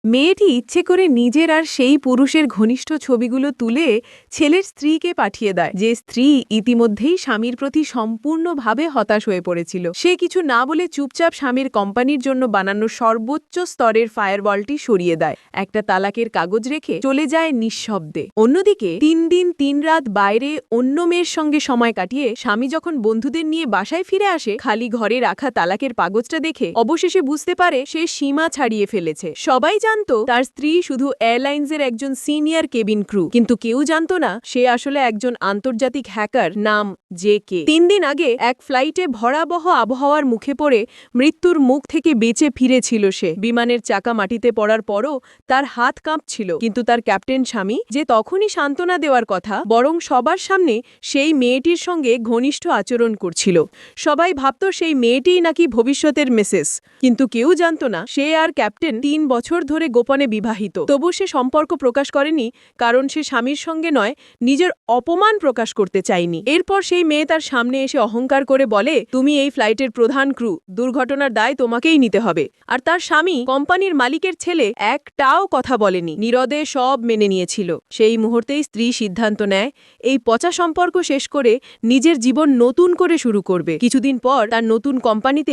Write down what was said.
মেয়েটি ইচ্ছে করে নিজের আর সেই পুরুষের ঘনিষ্ঠ ছবিগুলো তুলে ছেলের স্ত্রীকে পাঠিয়ে দেয়, যে স্ত্রী ইতিমধ্যেই স্বামীর প্রতি সম্পূর্ণভাবে হতাশ হয়ে পড়েছিল। সে কিছু না বলে চুপচাপ স্বামীর কোম্পানির জন্য বানানো সর্বোচ্চ স্তরের ফায়ারওয়ালটি সরিয়ে দেয়, একটা তালাকের কাগজ রেখে চলে যায় নিঃশব্দে। অন্যদিকে ৩ দিন ৩ রাত বাইরে অন্য মেয়ের সঙ্গে সময় কাটিয়ে স্বামী যখন বন্ধুদের নিয়ে বাসায় ফিরে আসে, খালি ঘরে রাখা তালাকের কাগজটা দেখে অবশেষে বুঝতে পারে সে সীমা ছাড়িয়ে ফেলেছে। সবাই জানতো তার স্ত্রী শুধু এয়ারলাইন্সের একজন সিনিয়র কেবিন ক্রু, কিন্তু কেউ জানতো না সে আসলে একজন আন্তর্জাতিক হ্যাকার, নাম JK। ৩ দিন আগে এক ফ্লাইটে ভয়াবহ আবহাওয়ার মুখে পড়ে মৃত্যুর মুখ থেকে বেঁচে ফিরেছিল সে। বিমানের চাকা মাটিতে পড়ার পরও তার হাত কাঁপছিল, কিন্তু তার ক্যাপ্টেন স্বামী, যে তখনই সান্ত্বনা দেওয়ার কথা, বরং সবার সামনে সেই মেয়েটির সঙ্গে ঘনিষ্ঠ আচরণ করছিল। সবাই ভাবত সেই মেয়েটিই নাকি ভবিষ্যতের মেসেস, কিন্তু কেউ জানত না সে আর ক্যাপ্টেন ৩ বছর ধরে গোপনে বিবাহিত। তবু সে সম্পর্ক প্রকাশ করেনি, কারণ সে স্বামীর সঙ্গে নয়, নিজের অপমান প্রকাশ করতে চায়নি। এরপর সেই মেয়ে তার সামনে এসে অহংকার করে বলে, তুমি এই ফ্লাইটের প্রধান ক্রু, দুর্ঘটনার দায় তোমাকেই নিতে হবে। আর তার স্বামী, কোম্পানির মালিকের ছেলে, একটাও কথা বলেনি, নীরবে সব মেনে নিয়েছিল। সেই মুহূর্তেই স্ত্রী সিদ্ধান্ত নেয় এই পচা সম্পর্ক শেষ করে নিজের জীবন নতুন করে শুরু করবে। কিছুদিন পর তার নতুন কোম্পানিতে